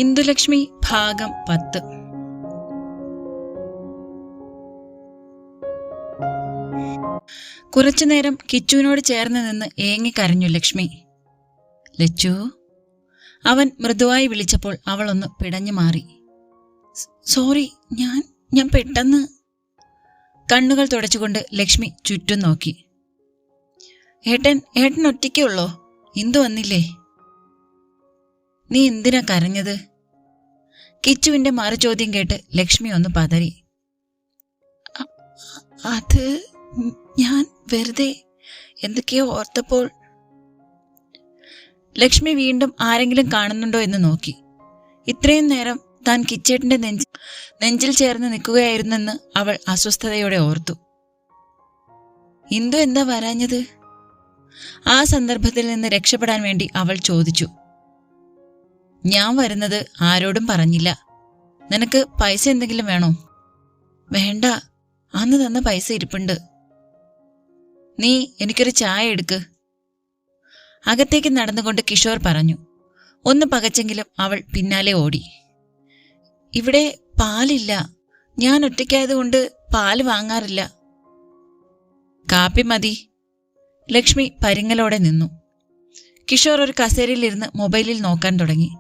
ഇന്ദുലക്ഷ്മി ഭാഗം 10. കുറച്ചുനേരം കിച്ചുവിനോട് ചേർന്ന് നിന്ന് ഏങ്ങിക്കരഞ്ഞു ലക്ഷ്മി. ലച്ചു, അവൻ മൃദുവായി വിളിച്ചപ്പോൾ അവൾ ഒന്ന് പിടഞ്ഞു മാറി. സോറി, ഞാൻ പെട്ടെന്ന്. കണ്ണുകൾ തുടച്ചുകൊണ്ട് ലക്ഷ്മി ചുറ്റും നോക്കി. ഏട്ടൻ ഒറ്റയ്ക്കേ ഉള്ളോ? ഇന്ദു വന്നില്ലേ? നീ എന്തിനാ കരഞ്ഞത്? കിച്ചുവിന്റെ മറുചോദ്യം കേട്ട് ലക്ഷ്മി ഒന്ന് പതറി. അത് ഞാൻ വെറുതെ എന്തൊക്കെയോ ഓർത്തപ്പോൾ. ലക്ഷ്മി വീണ്ടും ആരെങ്കിലും കാണുന്നുണ്ടോ എന്ന് നോക്കി. ഇത്രയും നേരം താൻ കിച്ചേട്ടന്റെ നെഞ്ചിൽ ചേർന്ന് നിൽക്കുകയായിരുന്നെന്ന് അവൾ അസ്വസ്ഥതയോടെ ഓർത്തു. ഇന്ദു എന്താ വരാഞ്ഞത്? ആ സന്ദർഭത്തിൽ നിന്ന് രക്ഷപ്പെടാൻ വേണ്ടി അവൾ ചോദിച്ചു. ഞാൻ വരുന്നത് ആരോടും പറഞ്ഞില്ല. നിനക്ക് പൈസ എന്തെങ്കിലും വേണോ? വേണ്ട, അന്ന് തന്ന പൈസ ഇരിപ്പുണ്ട്. നീ എനിക്കൊരു ചായ എടുക്ക്. അകത്തേക്ക് നടന്നുകൊണ്ട് കിഷോർ പറഞ്ഞു. ഒന്ന് പകച്ചെങ്കിലും അവൾ പിന്നാലെ ഓടി. ഇവിടെ പാലില്ല. ഞാൻ ഒറ്റയ്ക്കായതുകൊണ്ട് പാല് വാങ്ങാറില്ല. കാപ്പി മതി. ലക്ഷ്മി പരിങ്ങലോടെ നിന്നു. കിഷോർ ഒരു കസേരയിലിരുന്ന് മൊബൈലിൽ നോക്കാൻ തുടങ്ങി.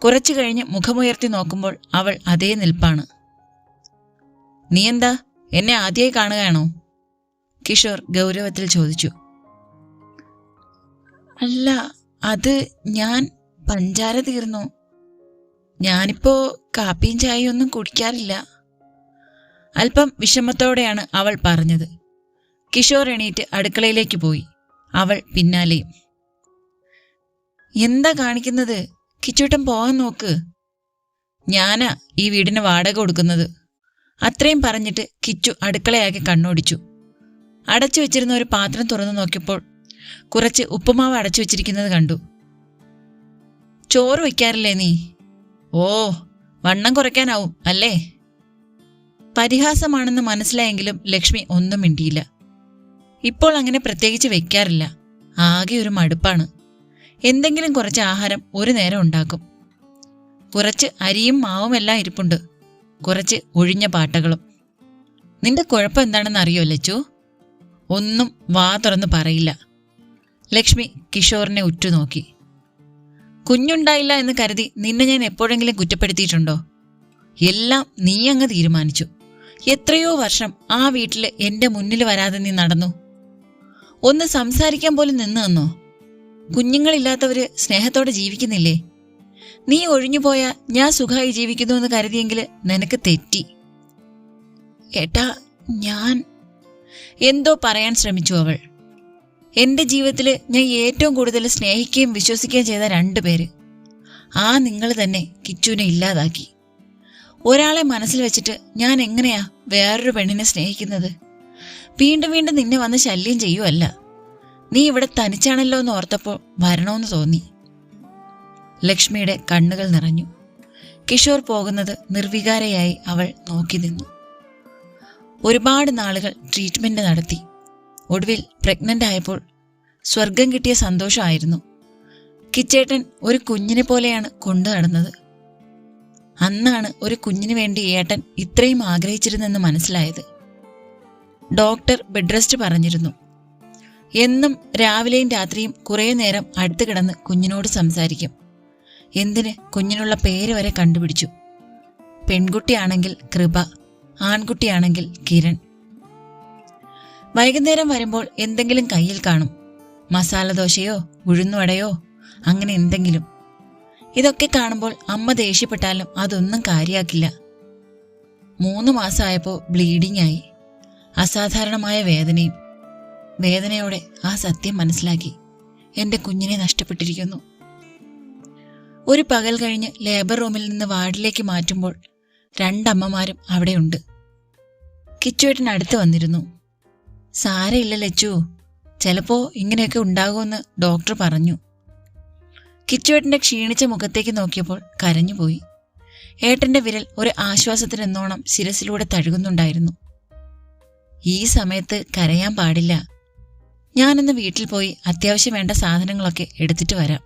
കുറച്ചു കഴിഞ്ഞ് മുഖമുയർത്തി നോക്കുമ്പോൾ അവൾ അതേ നിൽപ്പാണ്. നീ എന്താ എന്നെ ആദ്യമായി കാണുകയാണോ? കിഷോർ ഗൗരവത്തിൽ ചോദിച്ചു. അല്ല, അത് ഞാൻ പഞ്ചാര തീർന്നു. ഞാനിപ്പോ കാപ്പിയും ചായയും ഒന്നും കുടിക്കാറില്ല. അല്പം വിഷമത്തോടെയാണ് അവൾ പറഞ്ഞത്. കിഷോർ എണീറ്റ് അടുക്കളയിലേക്ക് പോയി. അവൾ പിന്നാലെയും. എന്താ കാണിക്കുന്നത്? കിച്ചൂട്ടൻ പോകാൻ നോക്ക്. ഞാനാ ഈ വീടിന് വാടക കൊടുക്കുന്നത്. അത്രയും പറഞ്ഞിട്ട് കിച്ചു അടുക്കളയാക്കി കണ്ണോടിച്ചു. അടച്ചു വെച്ചിരുന്ന ഒരു പാത്രം തുറന്നു നോക്കിയപ്പോൾ കുറച്ച് ഉപ്പുമാവ് അടച്ചു വെച്ചിരിക്കുന്നത് കണ്ടു. ചോറ് വയ്ക്കാറില്ലേ നീ? ഓ, വണ്ണം കുറയ്ക്കാനാവും അല്ലേ? പരിഹാസമാണെന്ന് മനസ്സിലായെങ്കിലും ലക്ഷ്മി ഒന്നും മിണ്ടിയില്ല. ഇപ്പോൾ അങ്ങനെ പ്രത്യേകിച്ച് വെക്കാറില്ല. ആകെ ഒരു മടുപ്പാണ്. എന്തെങ്കിലും കുറച്ച് ആഹാരം ഒരു നേരം ഉണ്ടാക്കും. കുറച്ച് അരിയും മാവും എല്ലാം ഇരിപ്പുണ്ട്. കുറച്ച് ഒഴിഞ്ഞ പാട്ടകളും. നിന്റെ കുഴപ്പം എന്താണെന്ന് അറിയോ ലച്ചു? ഒന്നും വാ തുറന്ന് പറയില്ല. ലക്ഷ്മി കിഷോറിനെ ഉറ്റുനോക്കി. കുഞ്ഞുണ്ടായില്ല എന്ന് കരുതി നിന്നെ ഞാൻ എപ്പോഴെങ്കിലും കുറ്റപ്പെടുത്തിയിട്ടുണ്ടോ? എല്ലാം നീ അങ്ങ് തീരുമാനിച്ചു. എത്രയോ വർഷം ആ വീട്ടില് എന്റെ മുന്നിൽ വരാതെ നീ നടന്നു. ഒന്ന് സംസാരിക്കാൻ പോലും നിന്ന് തന്നോ? കുഞ്ഞുങ്ങളില്ലാത്തവര് സ്നേഹത്തോടെ ജീവിക്കുന്നില്ലേ? നീ ഒഴിഞ്ഞുപോയാ ഞാൻ സുഖമായി ജീവിക്കുന്നു എന്ന് കരുതിയെങ്കിൽ നിനക്ക് തെറ്റി. ഏട്ടാ, ഞാൻ എന്തോ പറയാൻ ശ്രമിച്ചു അവൾ. എന്റെ ജീവിതത്തിൽ ഞാൻ ഏറ്റവും കൂടുതൽ സ്നേഹിക്കുകയും വിശ്വസിക്കുകയും ചെയ്ത 2 പേര്. ആ നിങ്ങൾ തന്നെ കിച്ചുവിനെ ഇല്ലാതാക്കി. ഒരാളെ മനസ്സിൽ വെച്ചിട്ട് ഞാൻ എങ്ങനെയാ വേറൊരു പെണ്ണിനെ സ്നേഹിക്കുന്നത്? വീണ്ടും വീണ്ടും നിന്നെ വന്ന് ശല്യം ചെയ്യുവല്ല. നീ ഇവിടെ തനിച്ചാണല്ലോ എന്ന് ഓർത്തപ്പോൾ വരണമെന്ന് തോന്നി. ലക്ഷ്മിയുടെ കണ്ണുകൾ നിറഞ്ഞു. കിഷോർ പോകുന്നത് നിർവികാരയായി അവൾ നോക്കി നിന്നു. ഒരുപാട് നാളുകൾ ട്രീറ്റ്മെന്റ് നടത്തി. ഒടുവിൽ പ്രഗ്നന്റ് ആയപ്പോൾ സ്വർഗം കിട്ടിയ സന്തോഷമായിരുന്നു. കിച്ചേട്ടൻ ഒരു കുഞ്ഞിനെ പോലെയാണ് കൊണ്ടു നടന്നത്. അന്നാണ് ഒരു കുഞ്ഞിന് വേണ്ടി ഏട്ടൻ ഇത്രയും ആഗ്രഹിച്ചിരുന്നെന്ന് മനസ്സിലായത്. ഡോക്ടർ ബെഡ് റെസ്റ്റ് പറഞ്ഞിരുന്നു. എന്നും രാവിലെയും രാത്രിയും കുറേ നേരം അടുത്ത് കിടന്ന് കുഞ്ഞിനോട് സംസാരിക്കും. എന്തിന്, കുഞ്ഞിനുള്ള പേര് വരെ കണ്ടുപിടിച്ചു. പെൺകുട്ടിയാണെങ്കിൽ കൃപ, ആൺകുട്ടിയാണെങ്കിൽ കിരൺ. വൈകുന്നേരം വരുമ്പോൾ എന്തെങ്കിലും കയ്യിൽ കാണും. മസാലദോശയോ ഉഴുന്നുവടയോ അങ്ങനെ എന്തെങ്കിലും. ഇതൊക്കെ കാണുമ്പോൾ അമ്മ ദേഷ്യപ്പെട്ടാലും അതൊന്നും കാര്യാക്കില്ല. 3 മാസമായപ്പോൾ ബ്ലീഡിംഗ് ആയി. അസാധാരണമായ വേദനയും. വേദനയോടെ ആ സത്യം മനസ്സിലാക്കി. എന്റെ കുഞ്ഞിനെ നഷ്ടപ്പെട്ടിരിക്കുന്നു. ഒരു പകൽ കഴിഞ്ഞ് ലേബർ റൂമിൽ നിന്ന് വാർഡിലേക്ക് മാറ്റുമ്പോൾ 2 അമ്മമാരും അവിടെയുണ്ട്. കിച്ചുവേട്ടൻ അടുത്ത് വന്നിരുന്നു. സാരയില്ല ലച്ചു, ചിലപ്പോ ഇങ്ങനെയൊക്കെ ഉണ്ടാകുമെന്ന് ഡോക്ടർ പറഞ്ഞു. കിച്ചുവേട്ടന്റെ ക്ഷീണിച്ച മുഖത്തേക്ക് നോക്കിയപ്പോൾ കരഞ്ഞുപോയി. ഏട്ടന്റെ വിരൽ ഒരു ആശ്വാസത്തിനെന്നോണം ശിരസിലൂടെ തഴുകുന്നുണ്ടായിരുന്നു. ഈ സമയത്ത് കരയാൻ പാടില്ല. ഞാനിന്ന് വീട്ടിൽ പോയി അത്യാവശ്യം വേണ്ട സാധനങ്ങളൊക്കെ എടുത്തിട്ട് വരാം.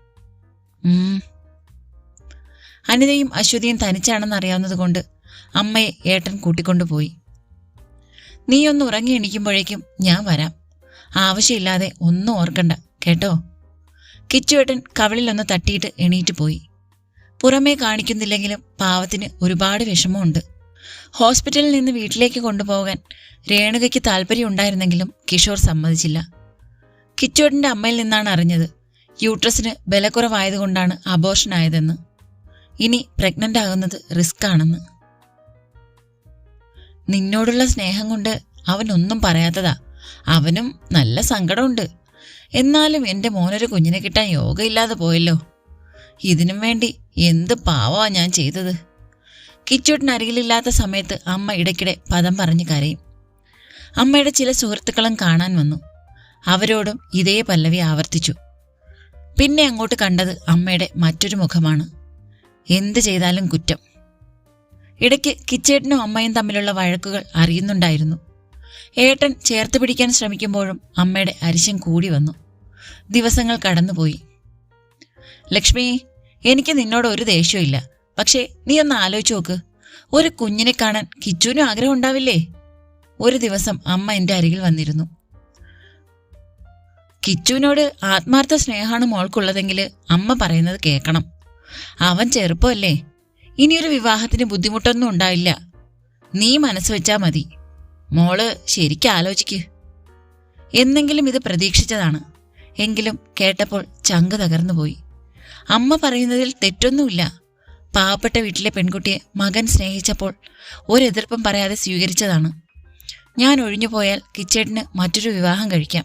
അനിതയും അശ്വതിയും തനിച്ചാണെന്ന് അറിയാവുന്നതുകൊണ്ട് അമ്മയെ ഏട്ടൻ കൂട്ടിക്കൊണ്ടുപോയി. നീ ഒന്ന് ഉറങ്ങി എണീക്കുമ്പോഴേക്കും ഞാൻ വരാം. ആവശ്യമില്ലാതെ ഒന്നും ഓർക്കണ്ട കേട്ടോ. കിച്ചുവേട്ടൻ കവിളിലൊന്ന് തട്ടിയിട്ട് എണീറ്റ് പോയി. പുറമേ കാണിക്കുന്നില്ലെങ്കിലും പാവത്തിന് ഒരുപാട് വിഷമമുണ്ട്. ഹോസ്പിറ്റലിൽ നിന്ന് വീട്ടിലേക്ക് കൊണ്ടുപോകാൻ രേണുകയ്ക്ക് താല്പര്യമുണ്ടായിരുന്നെങ്കിലും കിഷോർ സമ്മതിച്ചില്ല. കിച്ചുവേട്ടൻ്റെ അമ്മയിൽ നിന്നാണ് അറിഞ്ഞത് യൂട്രസിന് ബലക്കുറവായതുകൊണ്ടാണ് അബോർഷൻ ആയതെന്ന്. ഇനി പ്രഗ്നന്റ് ആകുന്നത് റിസ്ക് ആണെന്ന്. നിന്നോടുള്ള സ്നേഹം കൊണ്ട് അവനൊന്നും പറയാത്തതാ. അവനും നല്ല സങ്കടമുണ്ട്. എന്നാലും എൻ്റെ മോനൊരു കുഞ്ഞിനെ കിട്ടാൻ യോഗയില്ലാതെ പോയല്ലോ. ഇതിനും വേണ്ടി എന്ത് പാവമാ ഞാൻ ചെയ്തത്. കിച്ചൂട്ടിന് അരികിലില്ലാത്ത സമയത്ത് അമ്മ ഇടയ്ക്കിടെ പദം പറഞ്ഞ് കരയും. അമ്മയുടെ ചില സുഹൃത്തുക്കളും കാണാൻ വന്നു. അവരോടും ഇതേ പല്ലവി ആവർത്തിച്ചു. പിന്നെ അങ്ങോട്ട് കണ്ടത് അമ്മയുടെ മറ്റൊരു മുഖമാണ്. എന്ത് ചെയ്താലും കുറ്റം. ഇടയ്ക്ക് കിച്ചേട്ടനും അമ്മയും തമ്മിലുള്ള വഴക്കുകൾ അറിയുന്നുണ്ടായിരുന്നു. ഏട്ടൻ ചേർത്ത് പിടിക്കാൻ ശ്രമിക്കുമ്പോഴും അമ്മയുടെ അരിശം കൂടി വന്നു. ദിവസങ്ങൾ കടന്നുപോയി. ലക്ഷ്മി, എനിക്ക് നിന്നോട് ഒരു ദേഷ്യമില്ല. പക്ഷേ നീ ഒന്ന് ആലോചിച്ച് നോക്ക്. ഒരു കുഞ്ഞിനെ കാണാൻ കിച്ചുവിനും ആഗ്രഹം ഉണ്ടാവില്ലേ? ഒരു ദിവസം അമ്മ എൻ്റെ അരികിൽ വന്നിരുന്നു. കിച്ചുവിനോട് ആത്മാർത്ഥ സ്നേഹമാണ് മോൾക്കുള്ളതെങ്കിൽ അമ്മ പറയുന്നത് കേൾക്കണം. അവൻ ചെറുപ്പമല്ലേ. ഇനിയൊരു വിവാഹത്തിന് ബുദ്ധിമുട്ടൊന്നും ഉണ്ടാവില്ല. നീ മനസ്സ് വെച്ചാ മതി. മോള് ശരിക്കും ആലോചിക്ക്. എന്നെങ്കിലും ഇത് പ്രതീക്ഷിച്ചതാണ്. എങ്കിലും കേട്ടപ്പോൾ ചങ്ക് തകർന്നുപോയി. അമ്മ പറയുന്നതിൽ തെറ്റൊന്നുമില്ല. പാവപ്പെട്ട വീട്ടിലെ പെൺകുട്ടിയെ മകൻ സ്നേഹിച്ചപ്പോൾ ഒരെതിർപ്പും പറയാതെ സ്വീകരിച്ചതാണ്. ഞാൻ ഒഴിഞ്ഞുപോയാൽ കിച്ചേട്ടന് മറ്റൊരു വിവാഹം കഴിക്കാം.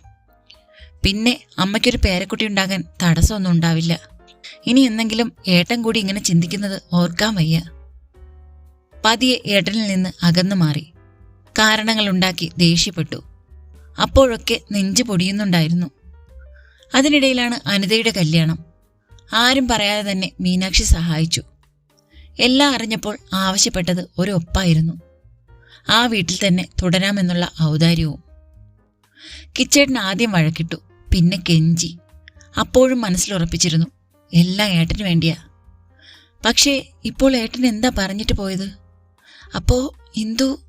പിന്നെ അമ്മയ്ക്കൊരു പേരക്കുട്ടി ഉണ്ടാകാൻ തടസ്സമൊന്നും ഉണ്ടാവില്ല. ഇനി എന്നെങ്കിലും ഏട്ടൻ കൂടി ഇങ്ങനെ ചിന്തിക്കുന്നത് ഓർക്കാൻ വയ്യ. പതിയെ ഏട്ടനിൽ നിന്ന് അകന്നു മാറി. കാരണങ്ങളുണ്ടാക്കി ദേഷ്യപ്പെട്ടു. അപ്പോഴൊക്കെ നെഞ്ചു പൊടിയുന്നുണ്ടായിരുന്നു. അതിനിടയിലാണ് അനിതയുടെ കല്യാണം. ആരും പറയാതെ തന്നെ മീനാക്ഷി സഹായിച്ചു. എല്ലാം അറിഞ്ഞപ്പോൾ ആവശ്യപ്പെട്ടത് ഒരു ഒപ്പായിരുന്നു. ആ വീട്ടിൽ തന്നെ തുടരാമെന്നുള്ള ഔദാര്യവും. കിച്ചേട്ടൻ ആദ്യം വഴക്കിട്ടു, പിന്നെ കെഞ്ചി. അപ്പോഴും മനസ്സിലുറപ്പിച്ചിരുന്നു എല്ലാം ഏട്ടന് വേണ്ടിയാ. പക്ഷേ ഇപ്പോൾ ഏട്ടൻ എന്താ പറഞ്ഞിട്ട് പോയത്? അപ്പോ ഇന്ദു?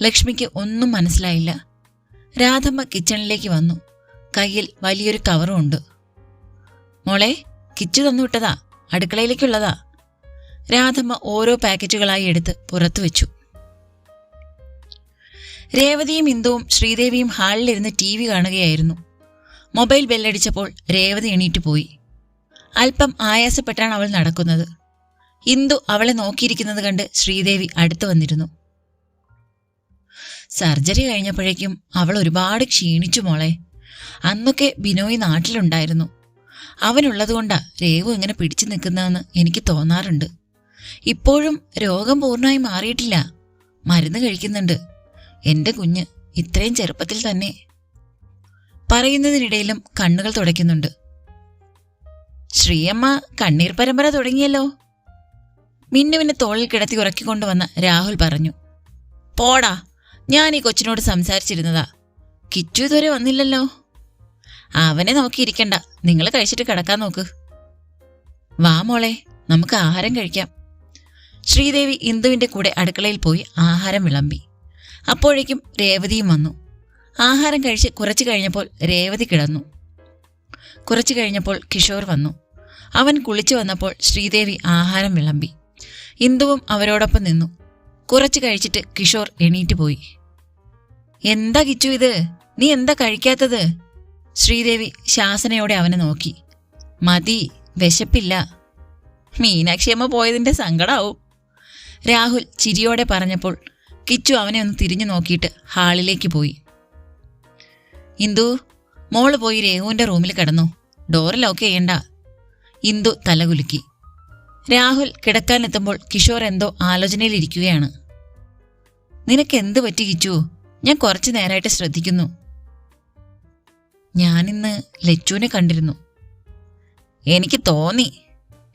ലക്ഷ്മിക്ക് ഒന്നും മനസ്സിലായില്ല. രാധമ്മ കിച്ചണിലേക്ക് വന്നു. കയ്യിൽ വലിയൊരു കവറും ഉണ്ട്. മോളെ, കിച്ചു തന്നുവിട്ടതാ, അടുക്കളയിലേക്കുള്ളതാ. രാധമ്മ ഓരോ പാക്കറ്റുകളായി എടുത്ത് പുറത്തു വെച്ചു. രേവതിയും ഇന്ദുവും ശ്രീദേവിയും ഹാളിലിരുന്ന് TV കാണുകയായിരുന്നു. മൊബൈൽ ബെല്ലടിച്ചപ്പോൾ രേവതി എണീറ്റ് പോയി. അല്പം ആയാസപ്പെട്ടാണ് അവൾ നടക്കുന്നത്. ഇന്ദു അവളെ നോക്കിയിരിക്കുന്നത് കണ്ട് ശ്രീദേവി അടുത്തു വന്നിരുന്നു. സർജറി കഴിഞ്ഞപ്പോഴേക്കും അവൾ ഒരുപാട് ക്ഷീണിച്ചു മോളെ. അന്നൊക്കെ ബിനോയ് നാട്ടിലുണ്ടായിരുന്നു. അവനുള്ളതുകൊണ്ടാ രേവു ഇങ്ങനെ പിടിച്ചു നിൽക്കുന്നതെന്ന് എനിക്ക് തോന്നാറുണ്ട്. ഇപ്പോഴും രോഗം പൂർണ്ണമായി മാറിയിട്ടില്ല. മരുന്ന് കഴിക്കുന്നുണ്ട്. എന്റെ കുഞ്ഞ് ഇത്രയും ചെറുപ്പത്തിൽ തന്നെ. പറയുന്നതിനിടയിലും കണ്ണുകൾ തുടയ്ക്കുന്നുണ്ട്. ശ്രീയമ്മ കണ്ണീർ പരമ്പര തുടങ്ങിയല്ലോ. മിന്നുവിനെ തോളിൽ കിടത്തി ഉറക്കിക്കൊണ്ടുവന്ന രാഹുൽ പറഞ്ഞു. പോടാ, ഞാൻ ഈ കൊച്ചിനോട് സംസാരിച്ചിരുന്നതാ. കിച്ചു ഇതുവരെ വന്നില്ലല്ലോ. അവനെ നോക്കിയിരിക്കണ്ട, നിങ്ങൾ കഴിച്ചിട്ട് കിടക്കാൻ നോക്ക്. വാ മോളെ, നമുക്ക് ആഹാരം കഴിക്കാം. ശ്രീദേവി ഇന്ദുവിന്റെ കൂടെ അടുക്കളയിൽ പോയി ആഹാരം വിളമ്പി. അപ്പോഴേക്കും രേവതിയും വന്നു. ആഹാരം കഴിച്ച് കുറച്ചു കഴിഞ്ഞപ്പോൾ രേവതി കിടന്നു. കുറച്ചു കഴിഞ്ഞപ്പോൾ കിഷോർ വന്നു. അവൻ കുളിച്ചു വന്നപ്പോൾ ശ്രീദേവി ആഹാരം വിളമ്പി. ഇന്ദുവും അവരോടൊപ്പം നിന്നു. കുറച്ചു കഴിച്ചിട്ട് കിഷോർ എണീറ്റ് പോയി. എന്താ കിച്ചു ഇത്? നീ എന്താ കഴിക്കാത്തത്? ശ്രീദേവി ശാസനയോടെ അവനെ നോക്കി. മതി, വിശപ്പില്ല. മീനാക്ഷിയമ്മ പോയതിന്റെ സങ്കടാവും. രാഹുൽ ചിരിയോടെ പറഞ്ഞപ്പോൾ കിച്ചു അവനെ ഒന്ന് തിരിഞ്ഞു നോക്കിയിട്ട് ഹാളിലേക്ക് പോയി. ഇന്ദു, മോള് പോയി രേവുവിന്റെ റൂമിൽ കിടന്നു. ഡോറ് ലോക്ക് ചെയ്യണ്ട. ഇന്ദു തലകുലുക്കി. രാഹുൽ കിടക്കാനെത്തുമ്പോൾ കിഷോർ എന്തോ ആലോചനയിലിരിക്കുകയാണ്. നിനക്കെന്ത് പറ്റി കിച്ചു? ഞാൻ കുറച്ചു നേരമായിട്ട് ശ്രദ്ധിക്കുന്നു. ഞാനിന്ന് ലച്ചുവിനെ കണ്ടിരുന്നു. എനിക്ക് തോന്നി.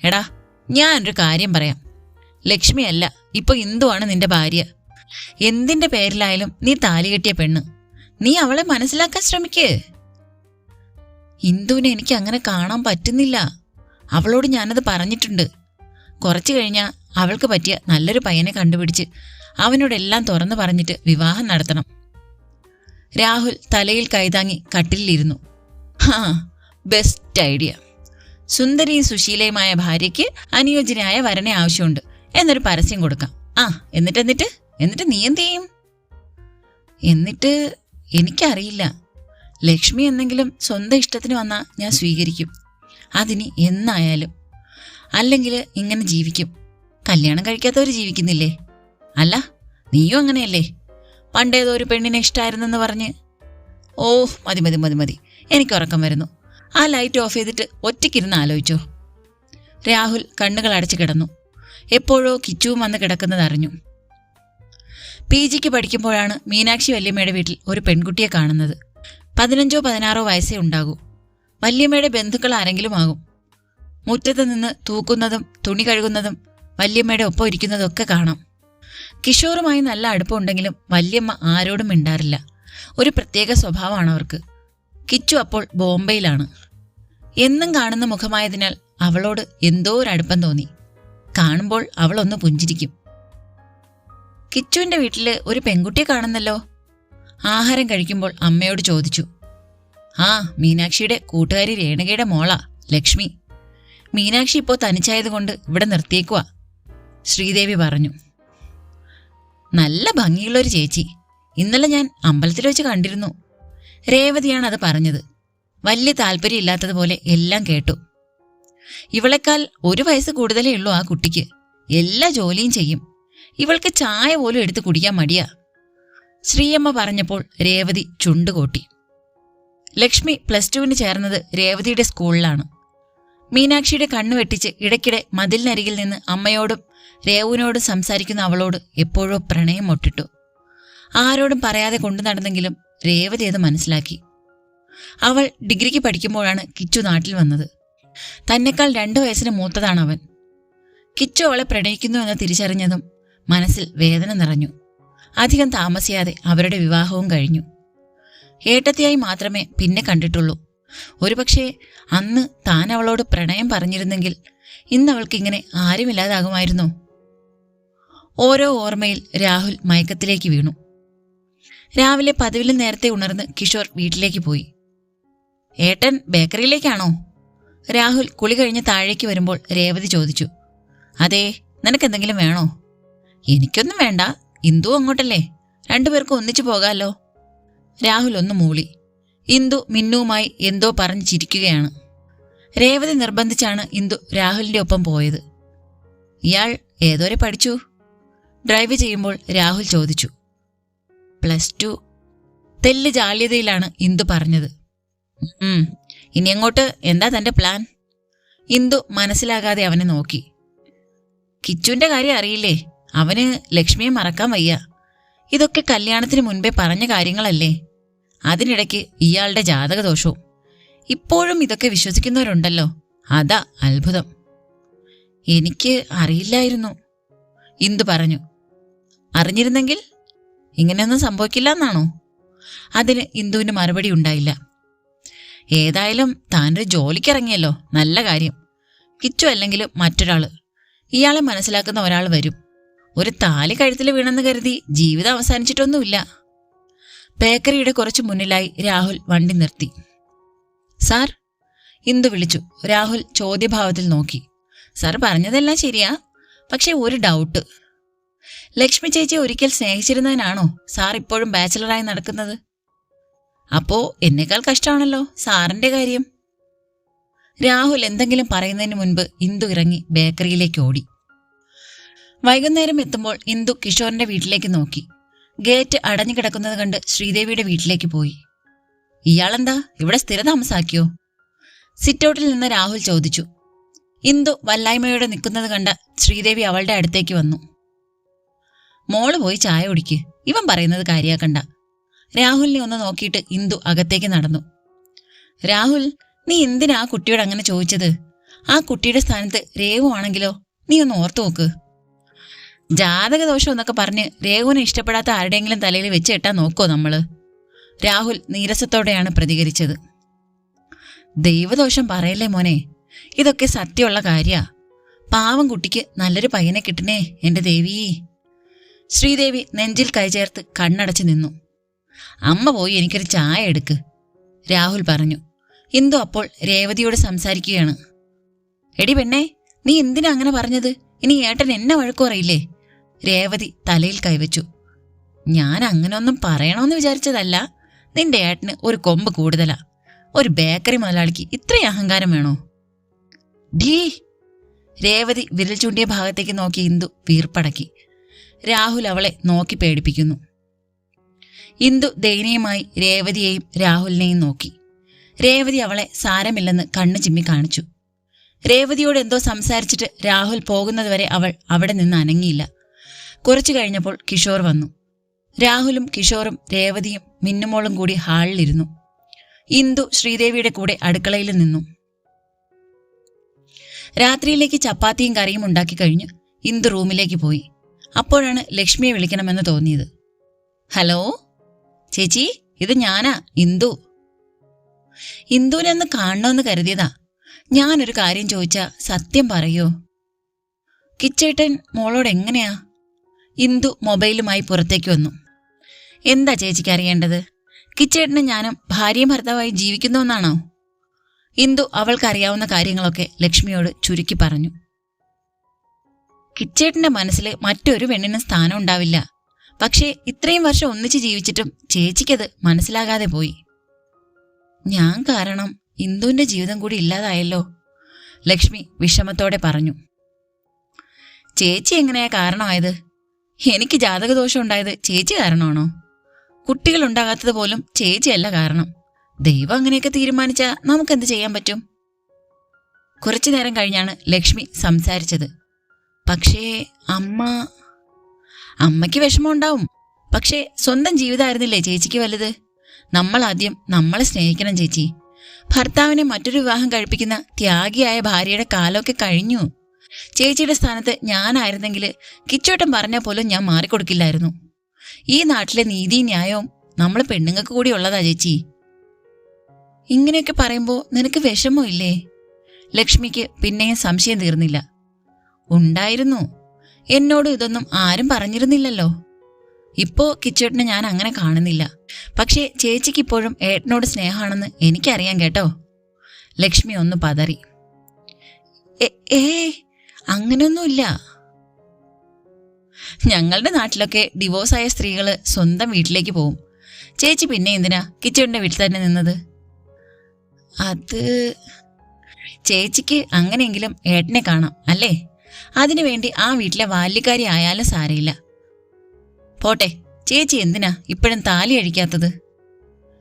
എടാ, ഞാനൊരു കാര്യം പറയാം. ലക്ഷ്മിയല്ല, ഇപ്പൊ ഇന്ദുവാണ് നിന്റെ ഭാര്യ. എന്തിന്റെ പേരിലായാലും നീ താലി കെട്ടിയ പെണ്ണ്. നീ അവളെ മനസ്സിലാക്കാൻ ശ്രമിക്ക്. ഇന്ദുവിനെ എനിക്ക് അങ്ങനെ കാണാൻ പറ്റുന്നില്ല. അവളോട് ഞാനത് പറഞ്ഞിട്ടുണ്ട്. കുറച്ചു കഴിഞ്ഞാൽ അവൾക്ക് പറ്റിയ നല്ലൊരു പയ്യനെ കണ്ടുപിടിച്ച് അവനോടെല്ലാം തുറന്നു പറഞ്ഞിട്ട് വിവാഹം നടത്തണം. രാഹുൽ തലയിൽ കൈതാങ്ങി കട്ടിലിരുന്നു. ഹാ, ബെസ്റ്റ് ഐഡിയ. സുന്ദരിയും സുശീലയുമായ ഭാര്യയ്ക്ക് അനുയോജ്യനായ വരനെ ആവശ്യമുണ്ട് എന്നൊരു പരസ്യം കൊടുക്കാം. ആ, എന്നിട്ട് നീ എന്ത് ചെയ്യും? എന്നിട്ട് എനിക്കറിയില്ല. ലക്ഷ്മി എന്തെങ്കിലും സ്വന്തം ഇഷ്ടത്തിന് വന്നാൽ ഞാൻ സ്വീകരിക്കും. അതിനി എന്നായാലും. അല്ലെങ്കിൽ ഇങ്ങനെ ജീവിക്കും. കല്യാണം കഴിക്കാത്തവർ ജീവിക്കുന്നില്ലേ? അല്ല, നീയും അങ്ങനെയല്ലേ? പണ്ടേതോ ഒരു പെണ്ണിനെ ഇഷ്ടമായിരുന്നെന്ന് പറഞ്ഞ്. ഓ, മതി മതി മതി മതി, എനിക്ക് ഉറക്കം വരുന്നു. ആ ലൈറ്റ് ഓഫ് ചെയ്തിട്ട് ഒറ്റയ്ക്കിരുന്ന് ആലോചിച്ചോ. രാഹുൽ കണ്ണുകൾ അടച്ചു കിടന്നു. എപ്പോഴോ കിച്ചുവും വന്ന് കിടക്കുന്നത് അറിഞ്ഞു. PGക്ക് പഠിക്കുമ്പോഴാണ് മീനാക്ഷി വല്യമ്മയുടെ വീട്ടിൽ ഒരു പെൺകുട്ടിയെ കാണുന്നത്. 15-16 വയസ്സേ ഉണ്ടാകൂ. വല്യമ്മയുടെ ബന്ധുക്കൾ ആരെങ്കിലും ആകും. മുറ്റത്ത് നിന്ന് തൂക്കുന്നതും തുണി കഴുകുന്നതും വല്യമ്മയുടെ ഒപ്പം ഇരിക്കുന്നതൊക്കെ കാണാം. കിഷോറുമായി നല്ല അടുപ്പമുണ്ടെങ്കിലും വല്യമ്മ ആരോടും മിണ്ടാറില്ല. ഒരു പ്രത്യേക സ്വഭാവമാണ് അവർക്ക്. കിച്ചു അപ്പോൾ ബോംബെയിലാണ്. എന്നും കാണുന്ന മുഖമായതിനാൽ അവളോട് എന്തോ ഒരടുപ്പം തോന്നി. കാണുമ്പോൾ അവളൊന്ന് പുഞ്ചിരിക്കും. കിച്ചുവിൻ്റെ വീട്ടിൽ ഒരു പെൺകുട്ടിയെ കാണുന്നല്ലോ. ആഹാരം കഴിക്കുമ്പോൾ അമ്മയോട് ചോദിച്ചു. ആ, മീനാക്ഷിയുടെ കൂട്ടുകാരി രേണുകയുടെ മോളാ ലക്ഷ്മി. മീനാക്ഷി ഇപ്പോൾ തനിച്ചായതുകൊണ്ട് ഇവിടെ നിർത്തിയേക്കുവാ, ശ്രീദേവി പറഞ്ഞു. നല്ല ഭംഗിയുള്ളൊരു ചേച്ചി. ഇന്നലെ ഞാൻ അമ്പലത്തിൽ വെച്ച് കണ്ടിരുന്നു. രേവതിയാണ് അത് പറഞ്ഞത്. വലിയ താല്പര്യമില്ലാത്തതുപോലെ എല്ലാം കേട്ടു. ഇവളെക്കാൾ 1 വയസ്സ് കൂടുതലേ ഉള്ളൂ ആ കുട്ടിക്ക്. എല്ലാ ജോലിയും ചെയ്യും. ഇവൾക്ക് ചായ പോലും എടുത്ത് കുടിക്കാൻ മടിയാ, ശ്രീയമ്മ പറഞ്ഞപ്പോൾ രേവതി ചുണ്ടുകൊട്ടി. ലക്ഷ്മി +2 ചേർന്നത് രേവതിയുടെ സ്കൂളിലാണ്. മീനാക്ഷിയുടെ കണ്ണു വെട്ടിച്ച് ഇടയ്ക്കിടെ മതിലിനരികിൽ നിന്ന് അമ്മയോടും രേവുവിനോടും സംസാരിക്കുന്ന അവളോട് എപ്പോഴോ പ്രണയം മൊട്ടിട്ടു. ആരോടും പറയാതെ കൊണ്ടു നടന്നെങ്കിലും രേവതി അത് മനസ്സിലാക്കി. അവൾ ഡിഗ്രിക്ക് പഠിക്കുമ്പോഴാണ് കിച്ചു നാട്ടിൽ വന്നത്. തന്നെക്കാൾ 2 വയസ്സിന് മൂത്തതാണവൻ. കിച്ചു അവളെ പ്രണയിക്കുന്നു എന്ന് തിരിച്ചറിഞ്ഞതും മനസ്സിൽ വേദന നിറഞ്ഞു. അധികം താമസിയാതെ അവരുടെ വിവാഹവും കഴിഞ്ഞു. ഏട്ടത്തിയായി മാത്രമേ പിന്നെ കണ്ടിട്ടുള്ളൂ. ഒരുപക്ഷെ അന്ന് താൻ അവളോട് പ്രണയം പറഞ്ഞിരുന്നെങ്കിൽ ഇന്നവൾക്കിങ്ങനെ ആരുമില്ലാതാകുമായിരുന്നോ? ഓരോ ഓർമ്മയിൽ രാഹുൽ മയക്കത്തിലേക്ക് വീണു. രാവിലെ പതിവിലും നേരത്തെ ഉണർന്ന് കിഷോർ വീട്ടിലേക്ക് പോയി. ഏട്ടൻ ബേക്കറിയിലേക്കാണോ? രാഹുൽ കുളി കഴിഞ്ഞ് താഴേക്ക് വരുമ്പോൾ രേവതി ചോദിച്ചു. അതെ, നിനക്കെന്തെങ്കിലും വേണോ? എനിക്കൊന്നും വേണ്ട, ഇന്ദു അങ്ങോട്ടല്ലേ, 2 പേർക്കും ഒന്നിച്ചു പോകാമല്ലോ. രാഹുൽ ഒന്ന് മൂളി. ഇന്ദു മിന്നുവുമായി എന്തോ പറഞ്ഞ് ചിരിക്കുകയാണ്. രേവതി നിർബന്ധിച്ചാണ് ഇന്ദു രാഹുലിന്റെ ഒപ്പം പോയത്. ഇയാൾ ഏതോരെ പഠിച്ചു? ഡ്രൈവ് ചെയ്യുമ്പോൾ രാഹുൽ ചോദിച്ചു. +2. തെല്ല് ജാള്യതയിലാണ് ഇന്ദു പറഞ്ഞത്. ഇനി അങ്ങോട്ട് എന്താ തന്റെ പ്ലാൻ? ഇന്ദു മനസ്സിലാകാതെ അവനെ നോക്കി. കിച്ചുവിന്റെ കാര്യം അറിയില്ലേ? അവന് ലക്ഷ്മിയെ മറക്കാൻ വയ്യ. ഇതൊക്കെ കല്യാണത്തിന് മുൻപേ പറഞ്ഞ കാര്യങ്ങളല്ലേ? അതിനിടയ്ക്ക് ഇയാളുടെ ജാതകദോഷവും. ഇപ്പോഴും ഇതൊക്കെ വിശ്വസിക്കുന്നവരുണ്ടല്ലോ, അതാ അത്ഭുതം. എനിക്ക് അറിയില്ലായിരുന്നു, ഇന്ദു പറഞ്ഞു. അറിഞ്ഞിരുന്നെങ്കിൽ ഇങ്ങനെയൊന്നും സംഭവിക്കില്ല എന്നാണോ? അതിന് ഇന്ദുവിന് മറുപടി ഉണ്ടായില്ല. ഏതായാലും താനൊരു ജോലിക്കിറങ്ങിയല്ലോ, നല്ല കാര്യം. കിച്ചു അല്ലെങ്കിലും മറ്റൊരാള്, ഇയാളെ മനസ്സിലാക്കുന്ന ഒരാൾ വരും. ഒരു താലി കഴുത്തിൽ വീണെന്ന് കരുതി ജീവിതം അവസാനിച്ചിട്ടൊന്നുമില്ല. ബേക്കറിയുടെ കുറച്ചു മുന്നിലായി രാഹുൽ വണ്ടി നിർത്തി. സാർ, ഇന്ദു വിളിച്ചു. രാഹുൽ ചോദ്യഭാവത്തിൽ നോക്കി. സാർ പറഞ്ഞതെല്ലാം ശരിയാ, പക്ഷെ ഒരു ഡൗട്ട്. ലക്ഷ്മി ചേച്ചിയെ ഒരിക്കൽ സ്നേഹിച്ചിരുന്നതിനാണോ സാർ ഇപ്പോഴും ബാച്ചിലറായി നടക്കുന്നത്? അപ്പോ എന്നേക്കാൾ കഷ്ടമാണല്ലോ സാറിന്റെ കാര്യം. രാഹുൽ എന്തെങ്കിലും പറയുന്നതിന് മുൻപ് ഇന്ദു ഇറങ്ങി ബേക്കറിയിലേക്ക് ഓടി. വൈകുന്നേരം എത്തുമ്പോൾ ഇന്ദു കിഷോറിന്റെ വീട്ടിലേക്ക് നോക്കി. ഗേറ്റ് അടഞ്ഞു കിടക്കുന്നത് കണ്ട് ശ്രീദേവിയുടെ വീട്ടിലേക്ക് പോയി. ഇയാളെന്താ ഇവിടെ സ്ഥിരതാമസാക്കിയോ? സിറ്റൗട്ടിൽ നിന്ന് രാഹുൽ ചോദിച്ചു. ഇന്ദു വല്ലായ്മയോടെ നിൽക്കുന്നത് കണ്ട ശ്രീദേവി അവളുടെ അടുത്തേക്ക് വന്നു. മോള് പോയി ചായ കുടിക്ക്, ഇവൻ പറയുന്നത് കാര്യാക്കണ്ട. രാഹുലിനെ ഒന്ന് നോക്കിയിട്ട് ഇന്ദു അകത്തേക്ക് നടന്നു. രാഹുൽ, നീ എന്തിനാ ആ കുട്ടിയോട് അങ്ങനെ ചോദിച്ചത്? ആ കുട്ടിയുടെ സ്ഥാനത്ത് രേവു ആണെങ്കിലോ? നീ ഒന്ന് ഓർത്തു നോക്ക്. ജാതകദോഷം എന്നൊക്കെ പറഞ്ഞ് രേവുവിനെ ഇഷ്ടപ്പെടാത്ത ആരുടെയെങ്കിലും തലയിൽ വെച്ച് കെട്ടാൻ നോക്കോ നമ്മള്? രാഹുൽ നീരസത്തോടെയാണ് പ്രതികരിച്ചത്. ദൈവദോഷം പറയല്ലേ മോനെ, ഇതൊക്കെ സത്യമുള്ള കാര്യാ. പാവം കുട്ടിക്ക് നല്ലൊരു പയ്യനെ കിട്ടണേ എന്റെ ദേവി. ശ്രീദേവി നെഞ്ചിൽ കൈചേർത്ത് കണ്ണടച്ചു നിന്നു. അമ്മ പോയി എനിക്കൊരു ചായ എടുക്ക്, രാഹുൽ പറഞ്ഞു. ഇന്ദു അപ്പോൾ രേവതിയോട് സംസാരിക്കുകയാണ്. എടി പെണ്ണേ, നീ എന്തിനാ അങ്ങനെ പറഞ്ഞത്? ഇനി ഏട്ടൻ എന്നെ വഴക്കു പറയില്ലേ? രേവതി തലയിൽ കൈവച്ചു. ഞാൻ അങ്ങനെയൊന്നും പറയണമെന്ന് വിചാരിച്ചതല്ല. നിന്റെ ഏട്ടന് ഒരു കൊമ്പ് കൂടുതലാ. ഒരു ബേക്കറി മുതലാളിക്ക് ഇത്രയും അഹങ്കാരം വേണോ? ഡീ, രേവതി വിരൽ ചൂണ്ടിയ ഭാഗത്തേക്ക് നോക്കി ഇന്ദു വീർപ്പടക്കി. രാഹുൽ അവളെ നോക്കി പേടിപ്പിക്കുന്നു. ഇന്ദു ദയനീയമായി രേവതിയെയും രാഹുലിനെയും നോക്കി. രേവതി അവളെ സാരമില്ലെന്ന് കണ്ണു ചിമ്മി കാണിച്ചു. രേവതിയോട് എന്തോ സംസാരിച്ചിട്ട് രാഹുൽ പോകുന്നതുവരെ അവൾ അവിടെ നിന്ന് അനങ്ങിയില്ല. കുറച്ചു കഴിഞ്ഞപ്പോൾ കിഷോർ വന്നു. രാഹുലും കിഷോറും രേവതിയും മിന്നുമോളും കൂടി ഹാളിലിരുന്നു. ഇന്ദു ശ്രീദേവിയുടെ കൂടെ അടുക്കളയിൽ നിന്നു. രാത്രിയിലേക്ക് ചപ്പാത്തിയും കറിയും ഉണ്ടാക്കി കഴിഞ്ഞ് ഇന്ദു റൂമിലേക്ക് പോയി. അപ്പോഴാണ് ലക്ഷ്മിയെ വിളിക്കണമെന്ന് തോന്നിയത്. ഹലോ ചേച്ചി, ഇത് ഞാനാ, ഇന്ദു. ഇന്ദുവിനെ ഒന്ന് കാണണമെന്ന് കരുതിയതാ. ഞാനൊരു കാര്യം ചോദിച്ചാ സത്യം പറയോ? കിച്ചേട്ടൻ മോളോട് എങ്ങനെയാ? ഇന്ദു മൊബൈലുമായി പുറത്തേക്ക് വന്നു. എന്താ ചേച്ചിക്ക് അറിയേണ്ടത്? കിച്ചേട്ടനും ഞാനും ഭാര്യയും ഭർത്താവായി ജീവിക്കുന്നോന്നാണോ? ഇന്ദു അവൾക്കറിയാവുന്ന കാര്യങ്ങളൊക്കെ ലക്ഷ്മിയോട് ചുരുക്കി പറഞ്ഞു. കിച്ചേട്ടന്റെ മനസ്സിൽ മറ്റൊരു പെണ്ണിനും സ്ഥാനം ഉണ്ടാവില്ല. പക്ഷേ ഇത്രയും വർഷം ഒന്നിച്ച് ജീവിച്ചിട്ടും ചേച്ചിക്കത് മനസ്സിലാകാതെ പോയി. ഞാൻ കാരണം ഇന്ദുവിന്റെ ജീവിതം കൂടി ഇല്ലാതായല്ലോ, ലക്ഷ്മി വിഷമത്തോടെ പറഞ്ഞു. ചേച്ചി എങ്ങനെയാ കാരണമായത്? എനിക്ക് ജാതകദോഷം ഉണ്ടായത് ചേച്ചി കാരണമാണോ? കുട്ടികൾ ഉണ്ടാകാത്തത് പോലും ചേച്ചിയല്ല കാരണം. ദൈവം അങ്ങനെയൊക്കെ തീരുമാനിച്ചാ നമുക്കെന്ത് ചെയ്യാൻ പറ്റും? കുറച്ചു നേരം കഴിഞ്ഞാണ് ലക്ഷ്മി സംസാരിച്ചത്. പക്ഷേ അമ്മയ്ക്ക് വിഷമമുണ്ടാവും. പക്ഷേ സ്വന്തം ജീവിതമായിരുന്നില്ലേ ചേച്ചിക്ക് വലുത്? നമ്മൾ ആദ്യം നമ്മളെ സ്നേഹിക്കണം ചേച്ചി. ഭർത്താവിനെ മറ്റൊരു വിവാഹം കഴിപ്പിക്കുന്ന ത്യാഗിയായ ഭാര്യയുടെ കാലമൊക്കെ കഴിഞ്ഞു. ചേച്ചിയുടെ സ്ഥാനത്ത് ഞാനായിരുന്നെങ്കിൽ കിച്ചോട്ടൻ പറഞ്ഞാൽ പോലും ഞാൻ മാറിക്കൊടുക്കില്ലായിരുന്നു. ഈ നാട്ടിലെ നീതി ന്യായവും നമ്മൾ പെണ്ണുങ്ങൾക്ക് കൂടി ഉള്ളതാ ചേച്ചി. ഇങ്ങനെയൊക്കെ പറയുമ്പോൾ നിനക്ക് വിഷമോ ഇല്ലേ? ലക്ഷ്മിക്ക് പിന്നെയും സംശയം തീർന്നില്ല. ഉണ്ടായിരുന്നു. എന്നോട് ഇതൊന്നും ആരും പറഞ്ഞിരുന്നില്ലല്ലോ. ഇപ്പോ കിച്ചേട്ടനെ ഞാൻ അങ്ങനെ കാണുന്നില്ല. പക്ഷേ ചേച്ചിക്ക് ഇപ്പോഴും ഏട്ടനോട് സ്നേഹമാണെന്ന് എനിക്കറിയാം കേട്ടോ. ലക്ഷ്മി ഒന്ന് പതറി. അങ്ങനെയൊന്നുമില്ല. ഞങ്ങളുടെ നാട്ടിലൊക്കെ ഡിവോഴ്സായ സ്ത്രീകള് സ്വന്തം വീട്ടിലേക്ക് പോവും. ചേച്ചി പിന്നെ എന്തിനാ കിച്ചേട്ടന്റെ വീട്ടിൽ തന്നെ നിന്നത്? അത് ചേച്ചിക്ക് അങ്ങനെയെങ്കിലും ഏട്ടനെ കാണാം അല്ലേ? അതിനുവേണ്ടി ആ വീട്ടിലെ ബാല്യക്കാരി ആയാലും സാരയില്ല. പോട്ടെ, ചേച്ചി എന്തിനാ ഇപ്പോഴും താലി അഴിക്കാത്തത്?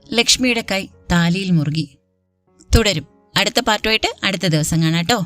ലക്ഷ്മിയുടെ കൈ താലിയിൽ മുറുകി. തുടരും. അടുത്ത പാർട്ടുമായിട്ട് അടുത്ത ദിവസം കാണാട്ടോ.